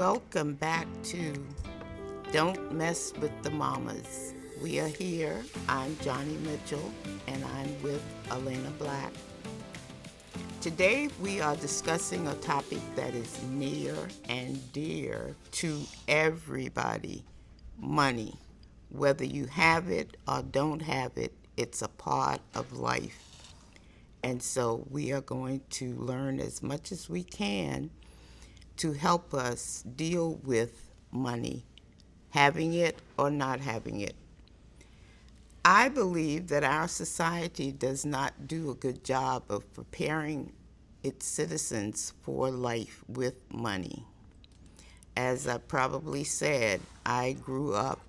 welcome back to Don't Mess with the Mamas. We are here. I'm Johnny Mitchell, and I'm with Elena Black. Today, we are discussing a topic that is near and dear to everybody: money. Whether you have it or don't have it, it's a part of life. And so, we are going to learn as much as we can to help us deal with money, having it or not having it. I believe that our society does not do a good job of preparing its citizens for life with money. As I probably said, I grew up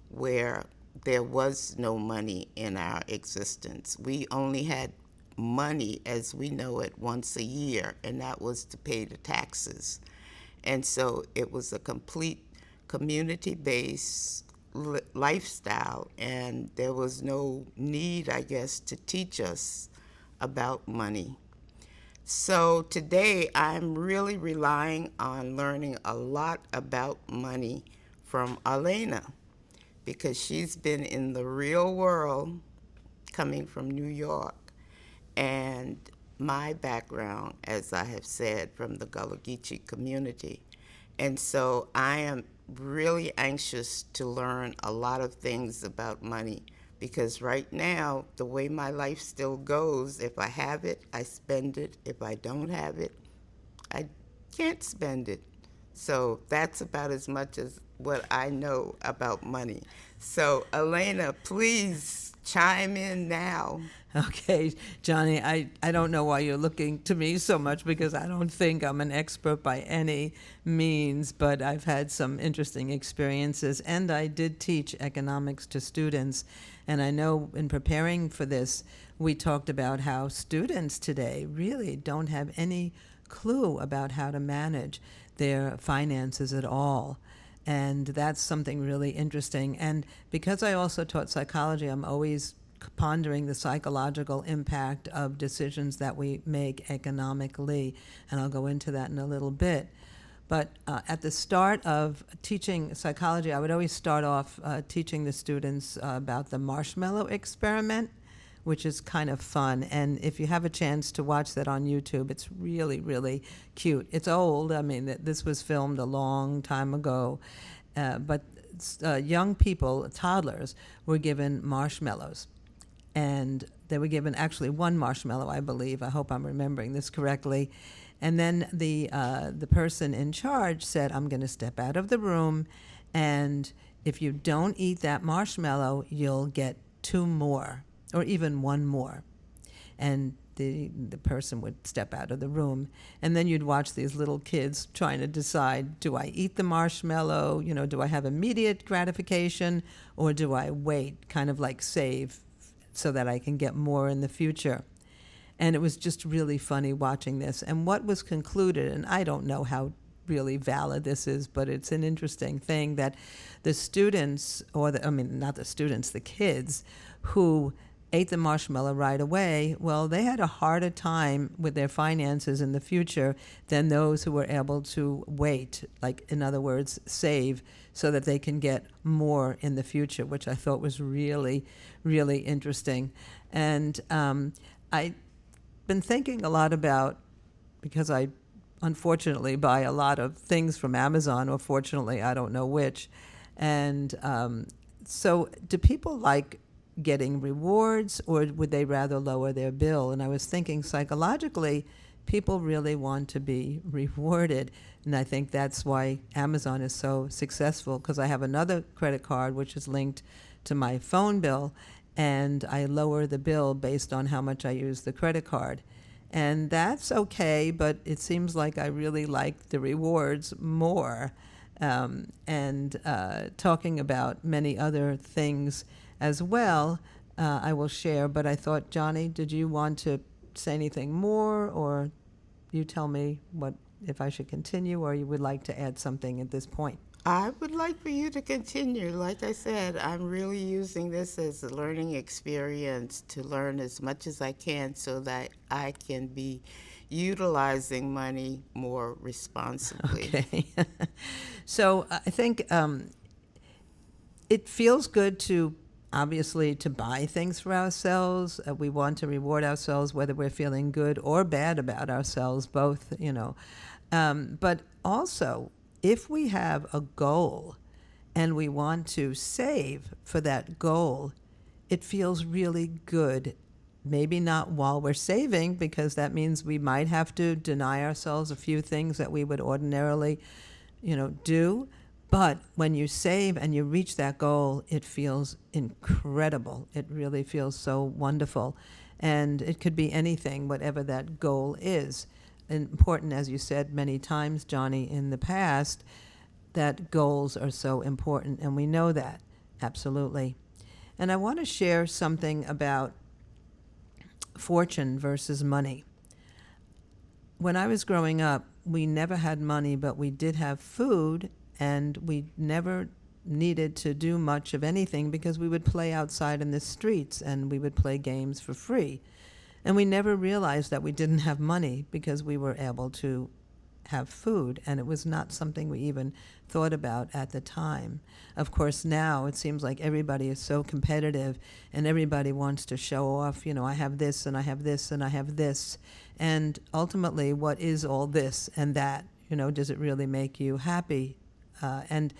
where there was no money in our existence. We only had money as we know it once a year, and that was to pay the taxes. And so it was a complete community-based lifestyle, and there was no need, I guess, to teach us about money. So today I'm really relying on learning a lot about money from Elena, because she's been in the real world, coming from New York, and my background, as I have said, from the Gullah Geechee community. And so I am really anxious to learn a lot of things about money, because right now, the way my life still goes, if I have it, I spend it. If I don't have it, I can't spend it. So that's about as much as what I know about money. So, Elena, please chime in now. Okay, Johnny, I don't know why you're looking to me so much, because I don't think I'm an expert by any means, but I've had some interesting experiences, and I did teach economics to students. And I know in preparing for this, we talked about how students today really don't have any clue about how to manage their finances at all. And that's something really interesting. And because I also taught psychology, I'm always pondering the psychological impact of decisions that we make economically. And I'll go into that in a little bit. But at the start of teaching psychology, I would always start off teaching the students about the marshmallow experiment, which is kind of fun. And if you have a chance to watch that on YouTube, it's really, really cute. It's old. I mean, this was filmed a long time ago. But young people, toddlers, were given marshmallows. And they were given actually one marshmallow, I believe. I hope I'm remembering this correctly. And then the person in charge said, "I'm going to step out of the room, and if you don't eat that marshmallow, you'll get two more, or even one more." And the person would step out of the room, and then you'd watch these little kids trying to decide, do I eat the marshmallow? You know, do I have immediate gratification, or do I wait, kind of like save, so that I can get more in the future? And it was just really funny watching this. And what was concluded, and I don't know how really valid this is, but it's an interesting thing, that the students, not the students, the kids who ate the marshmallow right away, well, they had a harder time with their finances in the future than those who were able to wait, like, in other words, save, so that they can get more in the future, which I thought was really, really interesting. And I've been thinking a lot about, because I unfortunately buy a lot of things from Amazon, or fortunately, I don't know which. And so do people like getting rewards, or would they rather lower their bill? And I was thinking, psychologically, people really want to be rewarded. And I think that's why Amazon is so successful, because I have another credit card which is linked to my phone bill, and I lower the bill based on how much I use the credit card. And that's okay, but it seems like I really like the rewards more. And talking about many other things as well, I will share. But I thought, Johnny, did you want to say anything more, or you tell me what, if I should continue, or you would like to add something at this point? I would like for you to continue. Like I said, I'm really using this as a learning experience to learn as much as I can, so that I can be utilizing money more responsibly. Okay. So I think it feels good to obviously to buy things for ourselves. We want to reward ourselves whether we're feeling good or bad about ourselves, both, But also, if we have a goal and we want to save for that goal, it feels really good. Maybe not while we're saving, because that means we might have to deny ourselves a few things that we would ordinarily, do. But when you save and you reach that goal, it feels incredible. It really feels so wonderful. And it could be anything, whatever that goal is. Important, as you said many times, Johnny, in the past, that goals are so important, and we know that, absolutely. And I want to share something about fortune versus money. When I was growing up, we never had money, but we did have food, and we never needed to do much of anything because we would play outside in the streets and we would play games for free. And we never realized that we didn't have money because we were able to have food, and it was not something we even thought about at the time. Of course, now it seems like everybody is so competitive and everybody wants to show off, I have this and I have this and I have this. And ultimately, what is all this and that? Does it really make you happy? And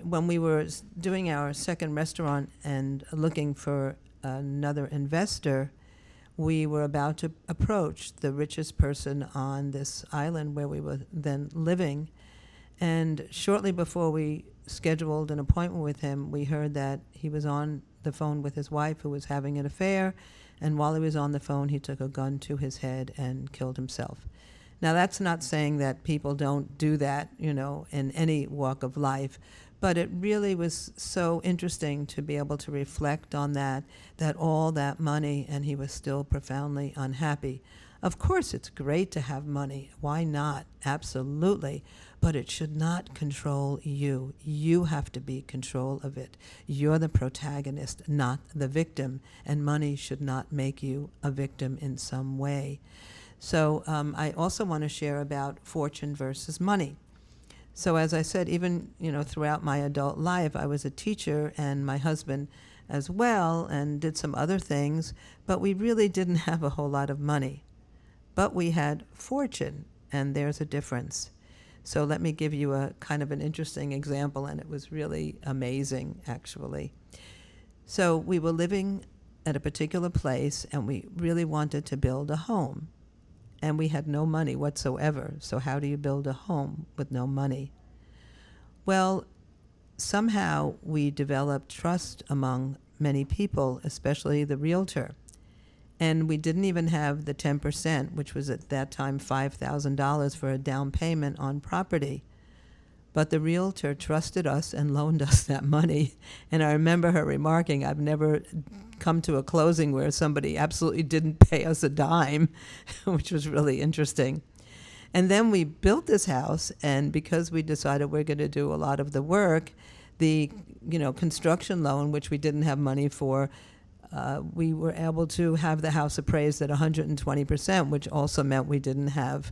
when we were doing our second restaurant and looking for another investor, we were about to approach the richest person on this island where we were then living. And shortly before we scheduled an appointment with him, we heard that he was on the phone with his wife who was having an affair. And while he was on the phone, he took a gun to his head and killed himself. Now, that's not saying that people don't do that, in any walk of life. But it really was so interesting to be able to reflect on that all that money, and he was still profoundly unhappy. Of course, it's great to have money. Why not? Absolutely. But it should not control you. You have to be in control of it. You're the protagonist, not the victim. And money should not make you a victim in some way. So I also want to share about fortune versus money. So as I said, even, throughout my adult life, I was a teacher, and my husband as well, and did some other things, but we really didn't have a whole lot of money. But we had fortune, and there's a difference. So let me give you a kind of an interesting example, and it was really amazing, actually. So we were living at a particular place, and we really wanted to build a home. And we had no money whatsoever. So how do you build a home with no money? Well, somehow we developed trust among many people, especially the realtor. And we didn't even have the 10%, which was at that time $5,000 for a down payment on property. But the realtor trusted us and loaned us that money. And I remember her remarking, I've never come to a closing where somebody absolutely didn't pay us a dime, which was really interesting. And then we built this house, and because we decided we're going to do a lot of the work, the construction loan, which we didn't have money for, we were able to have the house appraised at 120%, which also meant we didn't have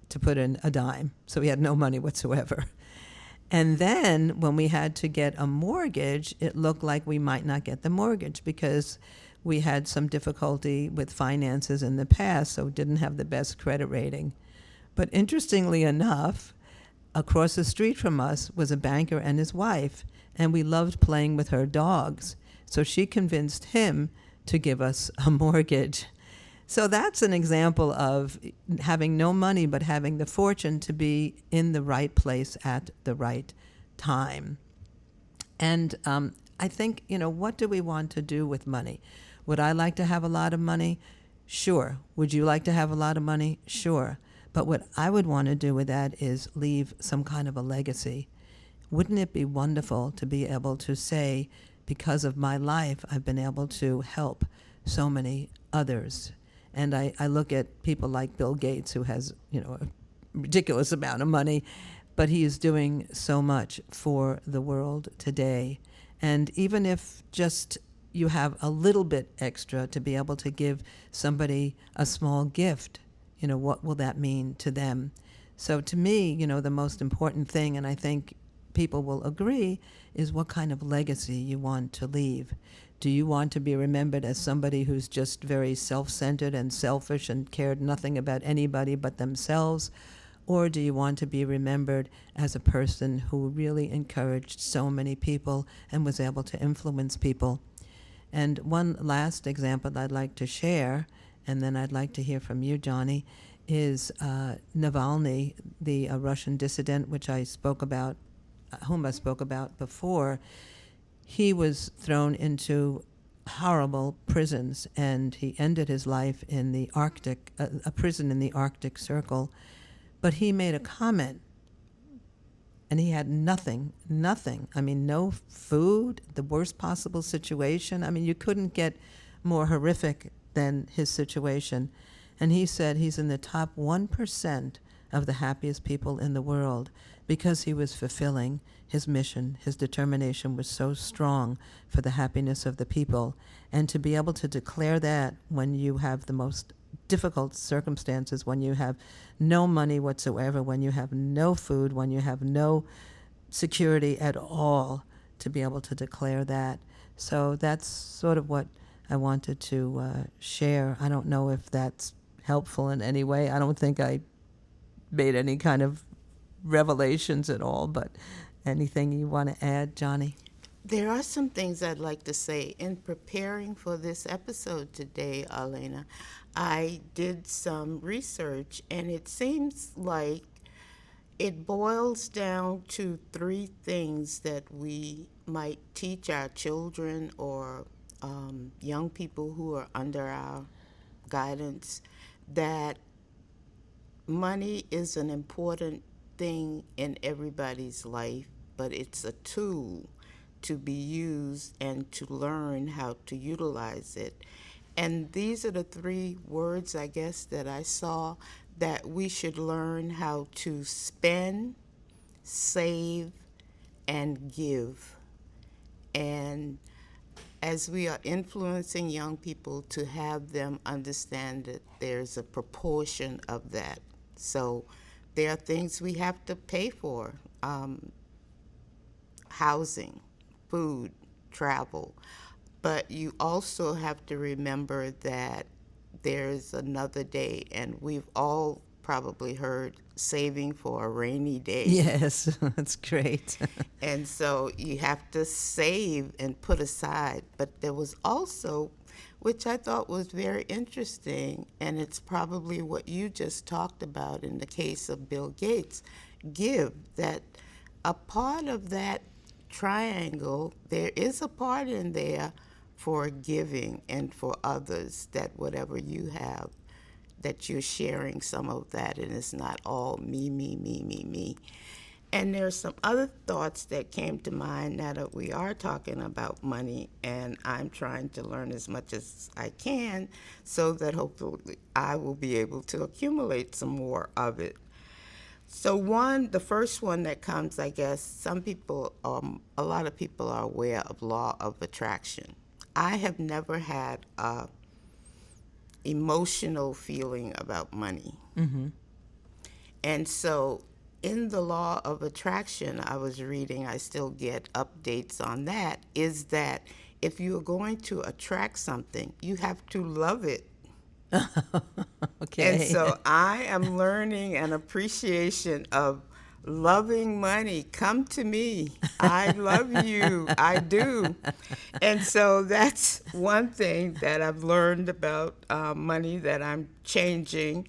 to put in a dime. So we had no money whatsoever. And then when we had to get a mortgage, it looked like we might not get the mortgage because we had some difficulty with finances in the past, so didn't have the best credit rating. But interestingly enough, across the street from us was a banker and his wife, and we loved playing with her dogs. So she convinced him to give us a mortgage. So that's an example of having no money, but having the fortune to be in the right place at the right time. And I think, what do we want to do with money? Would I like to have a lot of money? Sure. Would you like to have a lot of money? Sure. But what I would want to do with that is leave some kind of a legacy. Wouldn't it be wonderful to be able to say, because of my life, I've been able to help so many others? And I look at people like Bill Gates, who has, a ridiculous amount of money, but he is doing so much for the world today. And even if just you have a little bit extra to be able to give somebody a small gift, what will that mean to them? So to me, the most important thing, and I think people will agree, is what kind of legacy you want to leave. Do you want to be remembered as somebody who's just very self-centered and selfish and cared nothing about anybody but themselves? Or do you want to be remembered as a person who really encouraged so many people and was able to influence people? And one last example I'd like to share, and then I'd like to hear from you, Johnny, is Navalny, the Russian dissident, whom I spoke about before. He was thrown into horrible prisons, and he ended his life in the Arctic, a prison in the Arctic Circle. But he made a comment, and he had nothing. I mean, no food, the worst possible situation. I mean, you couldn't get more horrific than his situation. And he said he's in the top 1% of the happiest people in the world because he was fulfilling his mission. His determination was so strong for the happiness of the people. And to be able to declare that when you have the most difficult circumstances, when you have no money whatsoever, when you have no food, when you have no security at all, to be able to declare that. So that's sort of what I wanted to share. I don't know if that's helpful in any way. I don't think I made any kind of revelations at all, but anything you want to add, Johnny? There are some things I'd like to say. In preparing for this episode today, Elena, I did some research, and it seems like it boils down to three things that we might teach our children or young people who are under our guidance, that money is an important thing in everybody's life, but it's a tool to be used and to learn how to utilize it. And these are the three words, I guess, that I saw, that we should learn how to spend, save, and give. And as we are influencing young people, to have them understand that there's a proportion of that. So there are things we have to pay for, housing, food, travel. But you also have to remember that there's another day, and we've all probably heard saving for a rainy day. Yes, that's great. And so you have to save and put aside. But there was also, which I thought was very interesting, and it's probably what you just talked about in the case of Bill Gates, give, that a part of that triangle, there is a part in there for giving and for others, that whatever you have, that you're sharing some of that, and it's not all me. And there's some other thoughts that came to mind now that we are talking about money, and I'm trying to learn as much as I can so that hopefully I will be able to accumulate some more of it. So the first one that comes, I guess, some people, a lot of people are aware of law of attraction. I have never had a emotional feeling about money. Mm-hmm. And so in the law of attraction, I was reading, I still get updates on that, is that if you're going to attract something, you have to love it. Okay. And so I am learning an appreciation of loving money. Come to me. I love you. I do. And so that's one thing that I've learned about money that I'm changing.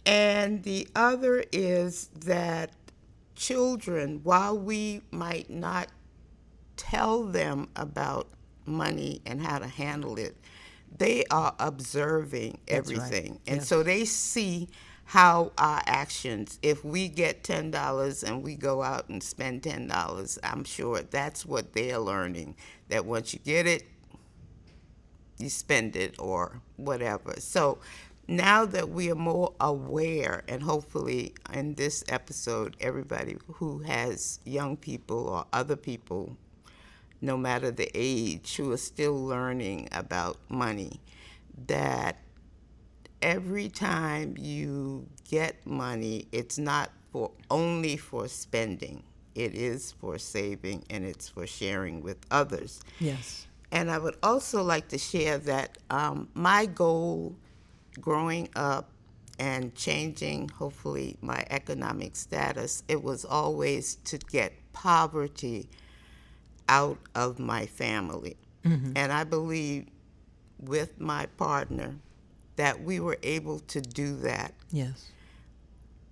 And the other is that children, while we might not tell them about money and how to handle it, they are observing everything. Right. And Yeah. so they see how our actions, if we get $10 and we go out and spend $10, I'm sure that's what they're learning, that once you get it, you spend it or whatever. So now that we are more aware, and hopefully in this episode, everybody who has young people or other people, no matter the age, who are still learning about money, that every time you get money, it's not for only for spending. It is for saving and it's for sharing with others. Yes. And I would also like to share that my goal growing up and changing, hopefully, my economic status, it was always to get poverty out of my family. And I believe with my partner that we were able to do that. Yes.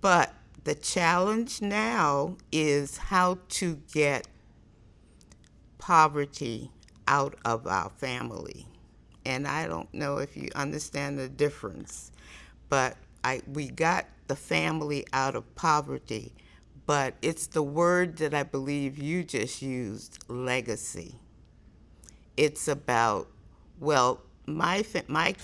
But the challenge now is how to get poverty out of our family. And I don't know if you understand the difference, but we got the family out of poverty, but it's the word that I believe you just used, legacy. It's about, well, my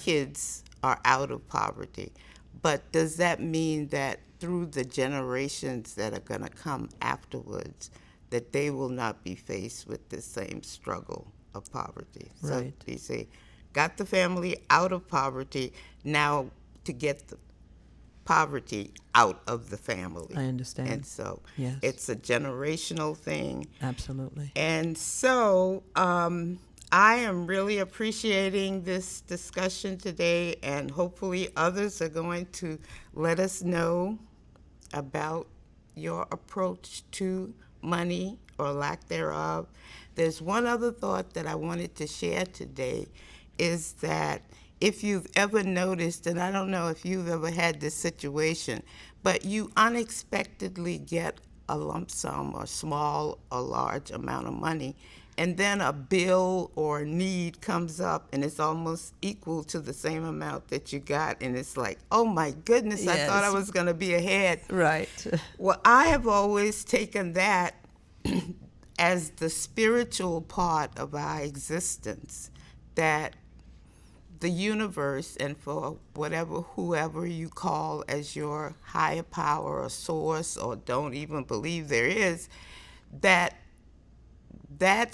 kids are out of poverty, but does that mean that through the generations that are going to come afterwards, that they will not be faced with the same struggle of poverty? Right. So you see, got the family out of poverty, now to get the poverty out of the family. I understand. And so Yes. it's a generational thing. Absolutely. And so I am really appreciating this discussion today, and hopefully others are going to let us know about your approach to money or lack thereof. There's one other thought that I wanted to share today, is that if you've ever noticed, and I don't know if you've ever had this situation, but you unexpectedly get a lump sum or small or large amount of money, and then a bill or a need comes up and it's almost equal to the same amount that you got, and it's like, oh my goodness, I thought I Yes. was going to be ahead. Right. Well, I have always taken that as the spiritual part of our existence, that the universe, and for whoever you call as your higher power or source, or don't even believe there is, that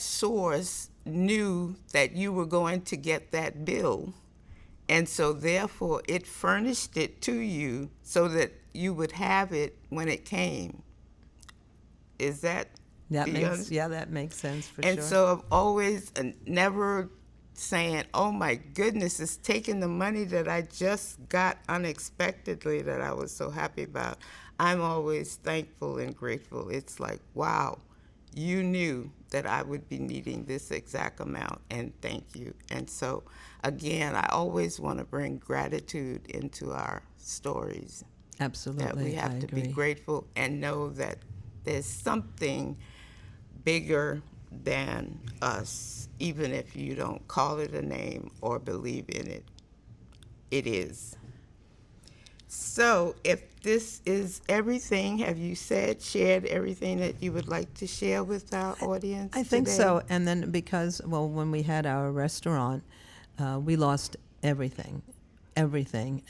source knew that you were going to get that bill, and so therefore it furnished it to you so that you would have it when it came. Is that That do you makes understand? yeah, that makes sense for And sure. so I've always never saying, oh my goodness, it's taking the money that I just got unexpectedly that I was so happy about. I'm always thankful and grateful. It's like, wow, you knew that I would be needing this exact amount, and thank you. And so again, I always want to bring gratitude into our stories, Absolutely. that we have I to agree. be grateful and know that there's something bigger than us, even if you don't call it a name or believe in it. It is. So if this is everything, have you shared everything that you would like to share with our audience I think today? so. And then because, well, when we had our restaurant, we lost everything,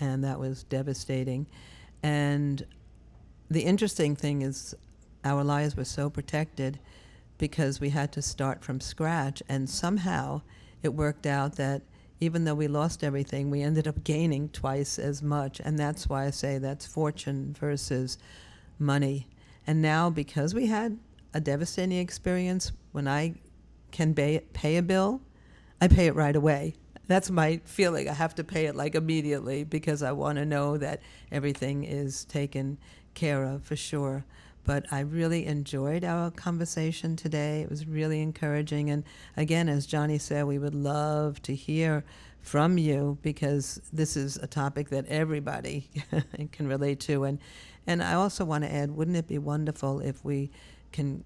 and that was devastating. And the interesting thing is our lives were so protected because we had to start from scratch. And somehow it worked out that even though we lost everything, we ended up gaining twice as much. And that's why I say that's fortune versus money. And now, because we had a devastating experience, when I can pay a bill, I pay it right away. That's my feeling. I have to pay it like immediately because I want to know that everything is taken care of for sure. But I really enjoyed our conversation today. It was really encouraging. And again, as Johnny said, we would love to hear from you because this is a topic that everybody can relate to. And I also want to add, wouldn't it be wonderful if we can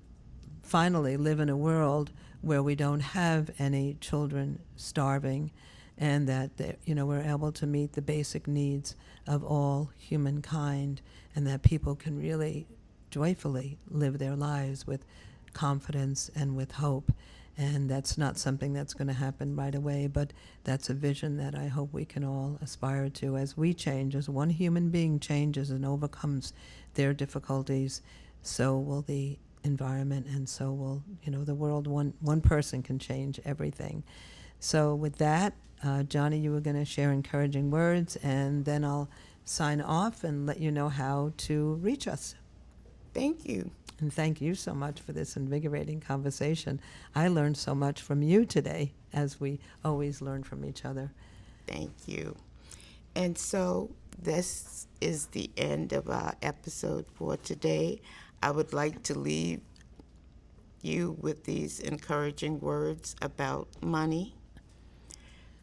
finally live in a world where we don't have any children starving, and that we're able to meet the basic needs of all humankind, and that people can really joyfully live their lives with confidence and with hope. And that's not something that's going to happen right away, but that's a vision that I hope we can all aspire to as we change, as one human being changes and overcomes their difficulties, so will the environment, and so will the world. One person can change everything. So with that, Johnny, you were going to share encouraging words, and then I'll sign off and let you know how to reach us. Thank you. And thank you so much for this invigorating conversation. I learned so much from you today, as we always learn from each other. Thank you. And so this is the end of our episode for today. I would like to leave you with these encouraging words about money.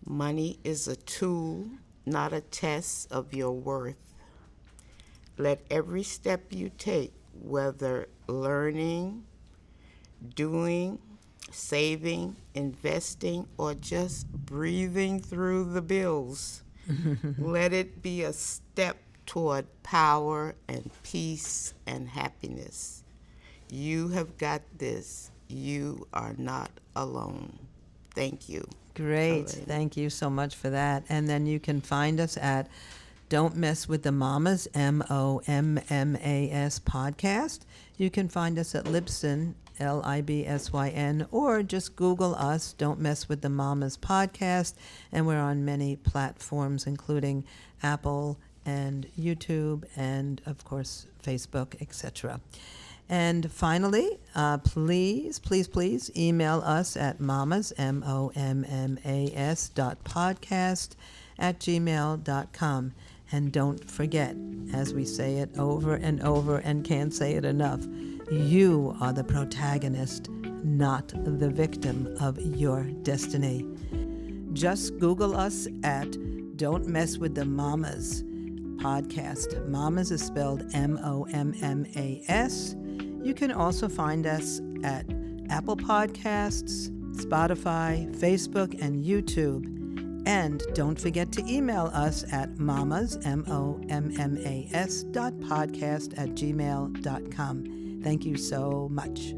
Money is a tool, not a test of your worth. Let every step you take, whether learning, doing, saving, investing, or just breathing through the bills, let it be a step toward power and peace and happiness. You have got this. You are not alone. Thank you. Great. Elena. Thank you so much for that. And then you can find us at Don't Mess with the Mamas, MOMMAS podcast. You can find us at Libsyn, LIBSYN, or just Google us, Don't Mess with the Mamas podcast. And we're on many platforms, including Apple and YouTube and, of course, Facebook, etc. And finally, please email us at mamas, MOMMAS podcast@gmail.com. And don't forget, as we say it over and over and can't say it enough, you are the protagonist, not the victim of your destiny. Just Google us at Don't Mess with the Mamas podcast. Mamas is spelled MOMMAS. You can also find us at Apple Podcasts, Spotify, Facebook, and YouTube. And don't forget to email us at mamas, MOMMAS, .podcast@gmail.com. Thank you so much.